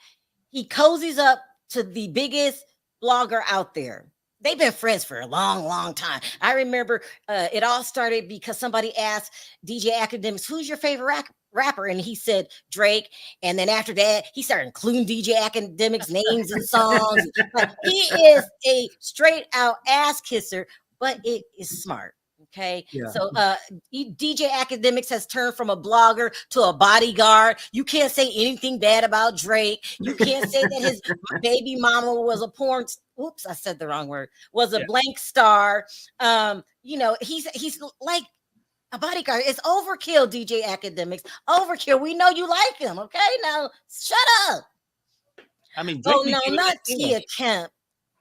Speaker 2: He cozies up to the biggest blogger out there. They've been friends for a long, long time. I remember it all started because somebody asked DJ Academics, who's your favorite rapper? And he said Drake. And then after that, he started including DJ Academics' names and songs. Like, he is a straight out ass kisser, but it is smart. Okay. Yeah. So DJ Academics has turned from a blogger to a bodyguard. You can't say anything bad about Drake. You can't say that his baby mama was a porn. Oops, I said the wrong word. Was a blank star. He's like a bodyguard. It's overkill, DJ Academics. Overkill. We know you like him. Okay. Now shut up.
Speaker 4: I mean,
Speaker 2: not Tia Kemp.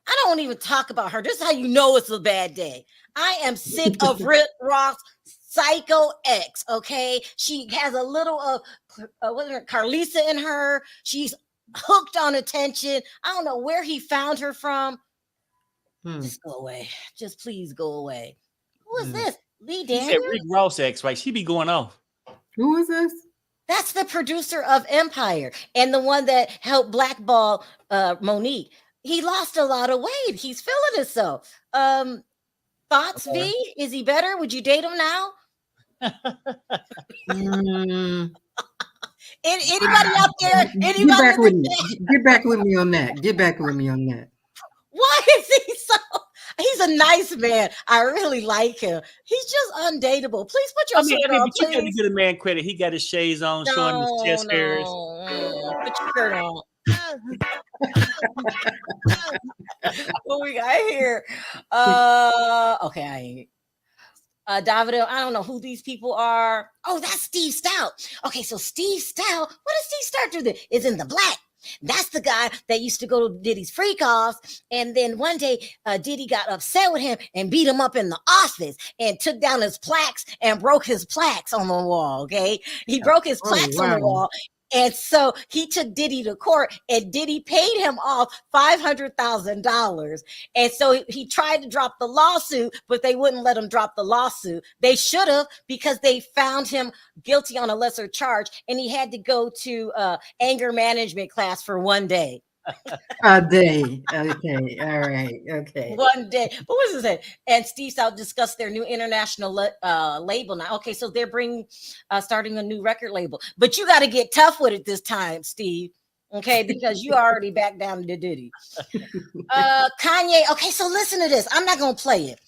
Speaker 2: I don't even talk about her. This is how you know it's a bad day. I am sick of Rick Ross's Psycho X, okay? She has a little of Carlisa in her. She's hooked on attention. I don't know where he found her from. Just go away. Just please go away. Who is this? Lee Daniels?
Speaker 4: Rick Ross X, right? She be going off.
Speaker 3: Who is this?
Speaker 2: That's the producer of Empire and the one that helped blackball Monique. he lost a lot of weight. He's feeling himself. Thoughts, V? Is he better? Would you date him now? Anybody out there? Anybody?
Speaker 3: Get back with me. Get back with me on that. Get back with me on that.
Speaker 2: Why is he so? He's a nice man. I really like him. He's just undateable. Please put your shirt on.
Speaker 4: But you got to give the man credit. He got his shades on, showing his chest hairs.
Speaker 2: Put your shirt on. What we got here? Okay, I ain't. Davido, I don't know who these people are. Oh, that's Steve Stout. Okay, so Steve Stout, what does Steve Stout do? Is in the black. That's the guy that used to go to Diddy's freak offs. And then one day, Diddy got upset with him and beat him up in the office and took down his plaques and broke his plaques on the wall. Okay. He broke his plaques on the wall. And so he took Diddy to court, and Diddy paid him off $500,000. And so he tried to drop the lawsuit, but they wouldn't let him drop the lawsuit. They should have, because they found him guilty on a lesser charge, and he had to go to anger management class for 1 day.
Speaker 3: A day. Okay. All right. Okay.
Speaker 2: 1 day. What was it? And Steve Stout discussed their new international label now. Okay, so they're starting a new record label. But you got to get tough with it this time, Steve. Okay, because you already backed down to Diddy. Kanye. Okay, so listen to this. I'm not going to play it.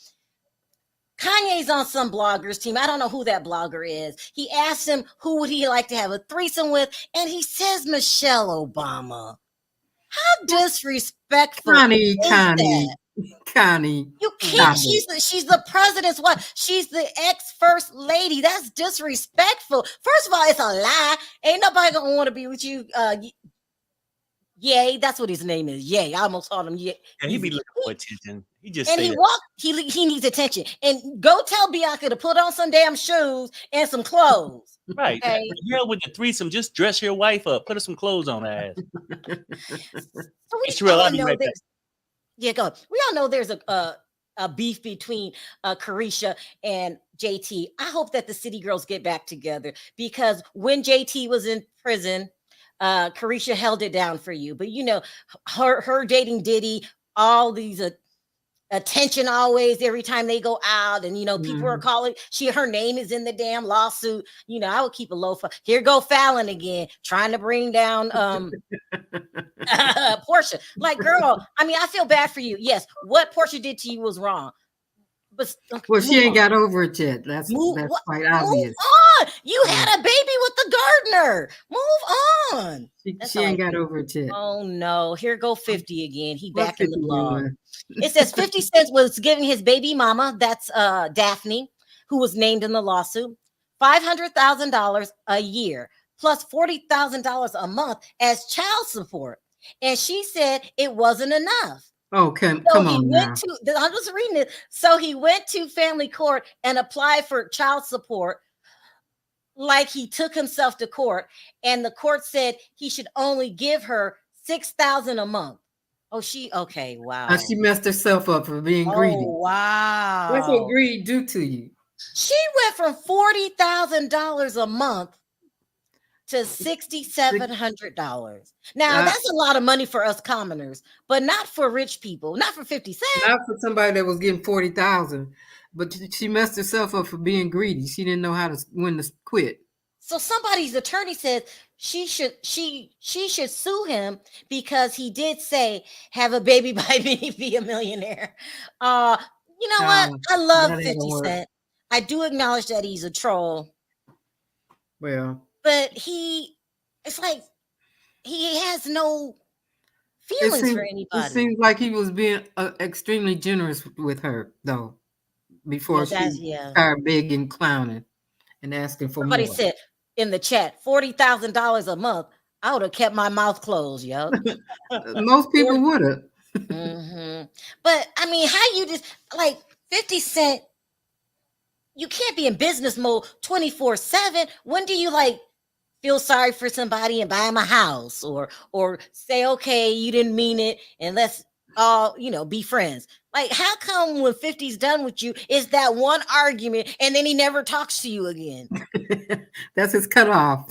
Speaker 2: Kanye's on some blogger's team. I don't know who that blogger is. He asked him who would he like to have a threesome with, and he says Michelle Obama. How disrespectful
Speaker 3: Connie.
Speaker 2: You can't. She's the president's wife. She's the ex-first lady. That's disrespectful. First of all, it's a lie. Ain't nobody gonna want to be with you. Yay, that's what his name is. Yay. I almost called him Yay.
Speaker 4: Yeah, he be looking for attention. He just
Speaker 2: and he walked. He needs attention. And go tell Bianca to put on some damn shoes and some clothes.
Speaker 4: Right. Okay. Hell with the threesome, just dress your wife up. Put her some clothes on her ass.
Speaker 2: So I'll be right back. Yeah, go. We all know there's a beef between Carisha and JT. I hope that the City Girls get back together, because when JT was in prison, Carisha held it down for you. But you know, her dating Diddy, all these attention always every time they go out, and you know, people are calling. Her name is in the damn lawsuit. You know, I would keep a low. Here go Fallon again, trying to bring down Porsha. Like, girl, I mean, I feel bad for you. Yes, what Porsha did to you was wrong. But
Speaker 3: well, she ain't got over it yet. That's quite obvious.
Speaker 2: Move on. You had a baby with the gardener. Move on.
Speaker 3: She ain't got over it yet.
Speaker 2: Oh no! Here go 50 again. He back in the blog. It says 50 Cent was giving his baby mama, that's Daphne, who was named in the lawsuit, $500,000 a year plus $40,000 a month as child support, and she said it wasn't enough.
Speaker 3: Oh, come on now.
Speaker 2: I'm just reading it. So he went to family court and applied for child support, like he took himself to court, and the court said he should only give her $6,000 a month. Oh, okay, wow.
Speaker 3: She messed herself up for being greedy.
Speaker 2: Oh, wow.
Speaker 3: That's what greed do to you.
Speaker 2: She went from $40,000 a month to $6,700. Now, that's a lot of money for us commoners, but not for rich people. Not for 50 cents.
Speaker 3: Not for somebody that was getting $40,000. But she messed herself up for being greedy. She didn't know when to quit.
Speaker 2: So somebody's attorney said she should sue him because he did say, have a baby by me, be a millionaire. You know what? I love 50 Cent. I do acknowledge that he's a troll.
Speaker 3: Well,
Speaker 2: but it's like he has no feelings for anybody.
Speaker 3: It seems like he was being extremely generous with her, though, before she started begging, clowning, and asking for
Speaker 2: Somebody
Speaker 3: more.
Speaker 2: Said in the chat, $40,000 a month. I would have kept my mouth closed, yo.
Speaker 3: Most people would have.
Speaker 2: But I mean, how you just like 50 Cent? You can't be in business mode 24/7. When do you feel sorry for somebody and buy them a house, or say, okay, you didn't mean it, and let's all be friends? Like, how come when 50's done with you, is that one argument and then he never talks to you again?
Speaker 3: That's his cutoff.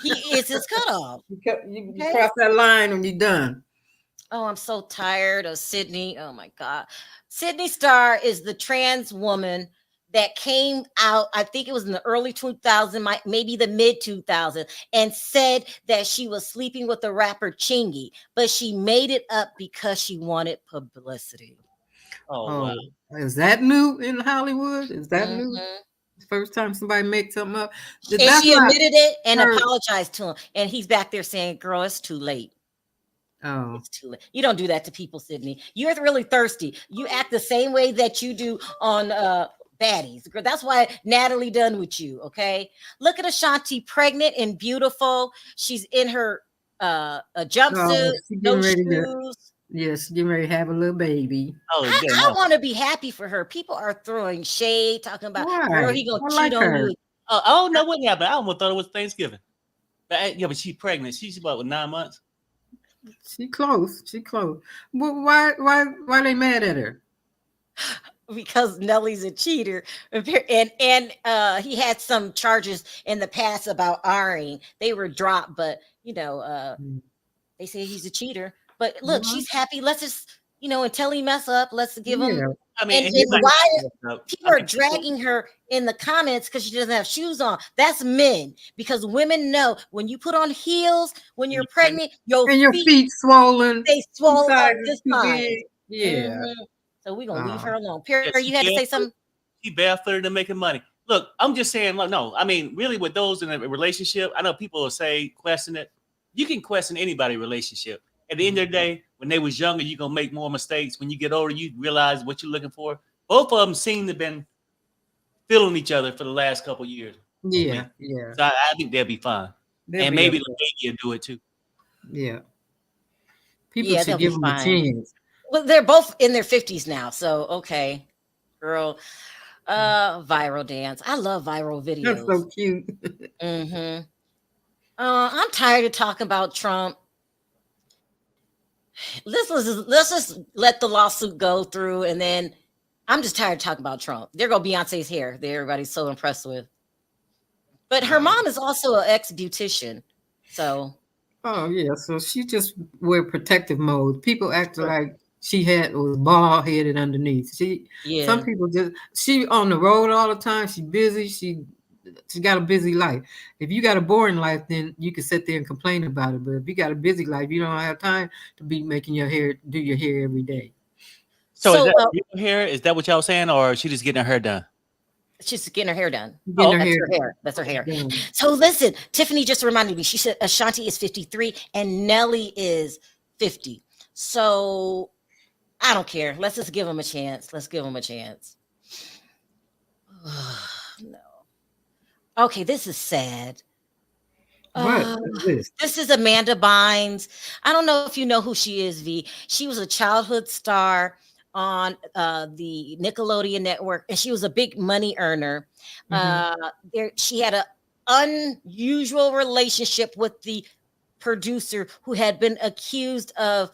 Speaker 2: It's his cutoff.
Speaker 3: You cross that line and you're done.
Speaker 2: Oh, I'm so tired of Sydney. Oh my God. Sydney Starr is the trans woman that came out, I think it was in the early 2000s, maybe the mid 2000s, and said that she was sleeping with the rapper Chingy, but she made it up because she wanted publicity.
Speaker 4: Oh, wow.
Speaker 3: Is that new in Hollywood? Is that new?
Speaker 2: Mhm.
Speaker 3: First time somebody makes something up.
Speaker 2: And
Speaker 3: That's
Speaker 2: she
Speaker 3: not
Speaker 2: admitted it and
Speaker 3: her.
Speaker 2: apologized to him. And he's back there saying, girl, it's too late.
Speaker 3: Oh,
Speaker 2: It's too late. You don't do that to people, Sydney. You're really thirsty. You act the same way that you do on baddies. That's why Natalie done with you. Okay. Look at Ashanti, pregnant and beautiful. She's in her a jumpsuit,
Speaker 3: she's
Speaker 2: no
Speaker 3: getting ready
Speaker 2: shoes.
Speaker 3: yes, getting ready to have a little baby.
Speaker 4: Oh,
Speaker 2: I
Speaker 4: yeah.
Speaker 2: want to be happy for her. People are throwing shade, talking about,
Speaker 3: Why?
Speaker 2: girl, he gonna
Speaker 3: I
Speaker 2: cheat
Speaker 3: like
Speaker 2: on
Speaker 3: her.
Speaker 2: you.
Speaker 4: I don't know what happened. I almost thought it was Thanksgiving. But yeah, but she's pregnant. She's about 9 months.
Speaker 3: She close. She close. But why they mad at her?
Speaker 2: Because Nelly's a cheater, and he had some charges in the past about R-ing. They were dropped, but they say he's a cheater. But look, she's happy. Let's just until he mess up, let's give him.
Speaker 4: I mean,
Speaker 2: And why people are dragging her in the comments because she doesn't have shoes on? That's men, because women know when you put on heels when you're pregnant, your
Speaker 3: feet swollen.
Speaker 2: They swell up this
Speaker 3: too
Speaker 2: size.
Speaker 3: big. Yeah.
Speaker 2: Mhm. So we're gonna leave her alone. Perry, you had to say something.
Speaker 4: She barefooted and making money. Look, I'm just saying. Look, no, I mean, really, with those in a relationship, I know people will say question it. You can question anybody's relationship. At the end of the day, when they was younger, you're gonna make more mistakes. When you get older, you realize what you're looking for. Both of them seem to have been feeling each other for the last couple of years.
Speaker 3: Yeah.
Speaker 4: So I think they'll be fine. And maybe the baby will do it too.
Speaker 3: Yeah. People should give them a chance.
Speaker 2: Well, they're both in their 50s now. So okay, girl. Viral dance. I love viral videos.
Speaker 3: That's so cute.
Speaker 2: Mm-hmm. I'm tired of talking about Trump. Let's just let the lawsuit go through, and then I'm just tired of talking about Trump. There go Beyonce's hair that everybody's so impressed with. But her mom is also an ex-beautician, so.
Speaker 3: Oh yeah, so she just wear protective mode. People act like she was bald headed underneath. Some people she on the road all the time. She busy. She got a busy life. If you got a boring life, then you can sit there and complain about it. But if you got a busy life, you don't have time to be making your hair, do your hair every day.
Speaker 4: So is that your hair? Is that what y'all saying, or is she just getting her hair done?
Speaker 2: She's getting her hair done.
Speaker 3: Her
Speaker 2: hair. That's her hair. Yeah. So listen, Tiffany just reminded me. She said Ashanti is 53 and Nelly is 50. So I don't care. Let's just give them a chance. Let's give them a chance. No. Okay, this is sad.
Speaker 3: What is this?
Speaker 2: This is Amanda Bynes. I don't know if you know who she is, V. She was a childhood star on the Nickelodeon network, and she was a big money earner. She had an unusual relationship with the producer who had been accused of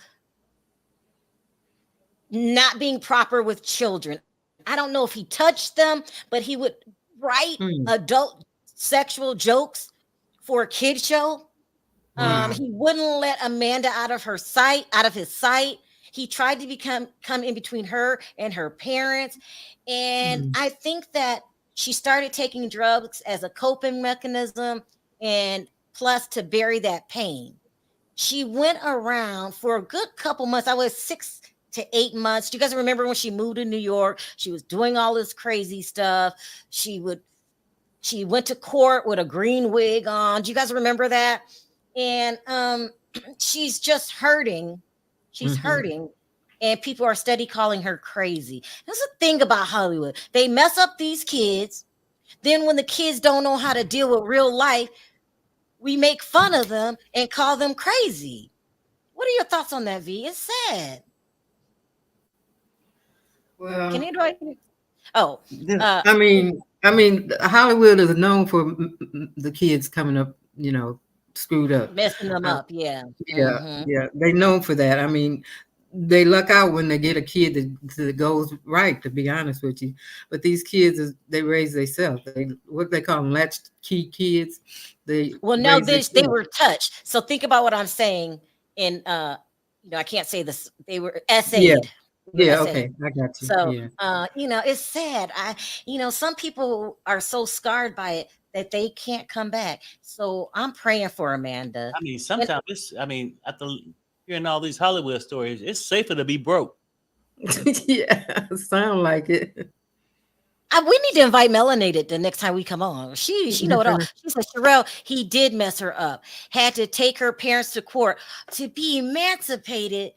Speaker 2: not being proper with children. I don't know if he touched them, but he would write adult sexual jokes for a kid show. He wouldn't let Amanda out of his sight. He tried to come in between her and her parents. And I think that she started taking drugs as a coping mechanism and plus to bury that pain. She went around for a good couple months. I was 6 to 8 months. Do you guys remember when she moved to New York? She was doing all this crazy stuff. She went to court with a green wig on. Do you guys remember that? And she's just hurting. She's hurting. And people are steady calling her crazy. That's the thing about Hollywood. They mess up these kids. Then when the kids don't know how to deal with real life, we make fun of them and call them crazy. What are your thoughts on that, V? It's sad.
Speaker 3: Well,
Speaker 2: can anybody? Oh,
Speaker 3: I mean, Hollywood is known for the kids coming up, screwed up,
Speaker 2: messing them up. Yeah.
Speaker 3: They known for that. I mean, they luck out when they get a kid that goes right. To be honest with you, but these kids, they raise themselves. What they call them, latchkey kids. They
Speaker 2: were touched. So think about what I'm saying. And I can't say this. They were essayed.
Speaker 3: Yeah.
Speaker 2: They were
Speaker 3: Yeah,
Speaker 2: essayed.
Speaker 3: okay, I got you.
Speaker 2: So,
Speaker 3: yeah.
Speaker 2: it's sad. Some people are so scarred by it that they can't come back. So I'm praying for Amanda.
Speaker 4: I mean, sometimes after hearing all these Hollywood stories, it's safer to be broke.
Speaker 3: Yeah, sound like it.
Speaker 2: We need to invite Melanated the next time we come on. She know it all. She said Sharrell, he did mess her up. Had to take her parents to court to be emancipated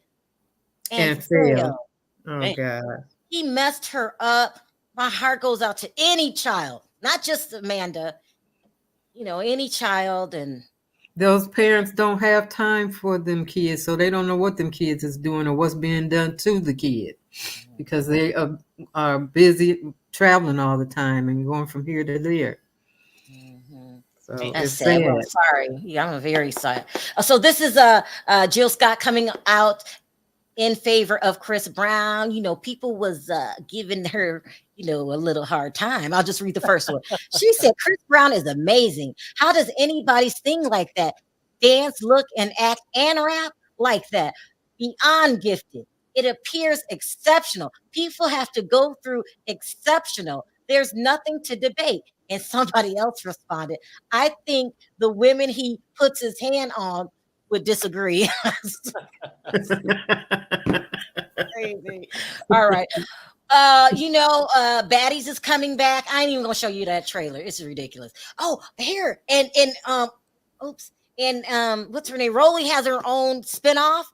Speaker 2: and fail.
Speaker 3: Oh,
Speaker 4: Man.
Speaker 3: God.
Speaker 2: He messed her up. My heart goes out to any child, not just Amanda. Any child. And
Speaker 3: those parents don't have time for them kids, so they don't know what them kids is doing or what's being done to the kid because they are busy traveling all the time and going from here to there. So
Speaker 2: that's
Speaker 3: it's
Speaker 2: sad.
Speaker 3: sad.
Speaker 2: Well, sorry. Yeah, I'm very sad. So this is Jill Scott coming out in favor of Chris Brown. People was giving her, a little hard time. I'll just read the first one. She said, Chris Brown is amazing. How does anybody sing like that? Dance, look, and act and rap like that? Beyond gifted. It appears exceptional. People have to go through exceptional. There's nothing to debate. And somebody else responded, I think the women he puts his hand on would disagree. Crazy. All right. Baddies is coming back. I ain't even gonna show you that trailer. It's ridiculous. Oh, here and what's her name? Rolly has her own spinoff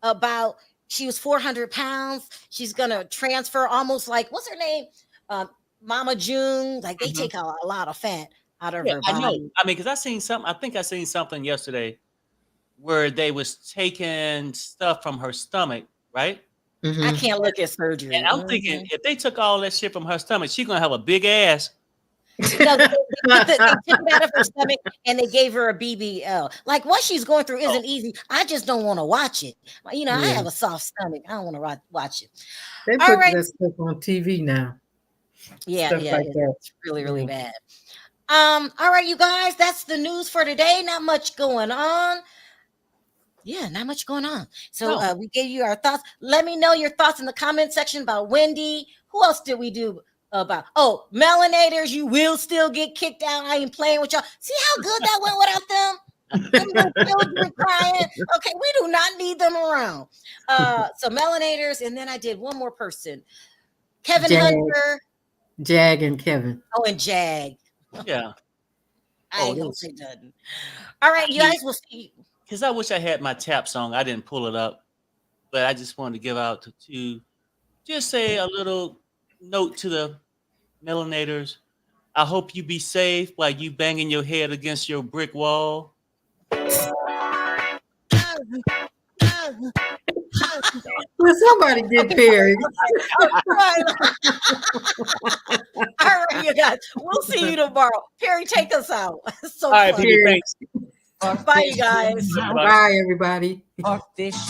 Speaker 2: about she was 400 pounds. She's gonna transfer almost like what's her name? Mama June. Like they take a lot of fat out of her body.
Speaker 4: I know. I mean, because I think I seen something yesterday where they was taking stuff from her stomach, right?
Speaker 2: I can't look at surgery.
Speaker 4: And I'm thinking if they took all that shit from her stomach, she's gonna have a big ass.
Speaker 2: No, they took it out of her stomach and they gave her a BBL. Like what she's going through isn't easy. I just don't want to watch it. I have a soft stomach. I don't want to watch it.
Speaker 3: They put that stuff on TV now.
Speaker 2: Yeah,
Speaker 3: Stuff like that.
Speaker 2: It's really, really bad. All right, you guys, that's the news for today. Not much going on. Yeah, not much going on. So we gave you our thoughts. Let me know your thoughts in the comment section about Wendy. Who else did we do about? Oh, Melanators, you will still get kicked out. I ain't playing with y'all. See how good that went without them? Them little children crying. Okay, we do not need them around. So Melanators, and then I did one more person. Kevin Hunter.
Speaker 3: Jag and Kevin.
Speaker 2: Oh, and Jag.
Speaker 4: Yeah.
Speaker 2: I ain't gonna say nothing. All right, you guys will see.
Speaker 4: Because I wish I had my tap song. I didn't pull it up, but I just wanted to give out to just say a little note to the Melanators. I hope you be safe while you banging your head against your brick wall.
Speaker 3: Well, somebody did Perry.
Speaker 2: All right, you guys. We'll see you tomorrow. Perry, take us out. So
Speaker 4: all right, people, thanks.
Speaker 2: Bye, you guys.
Speaker 3: Bye, everybody.
Speaker 7: Fuck this shit.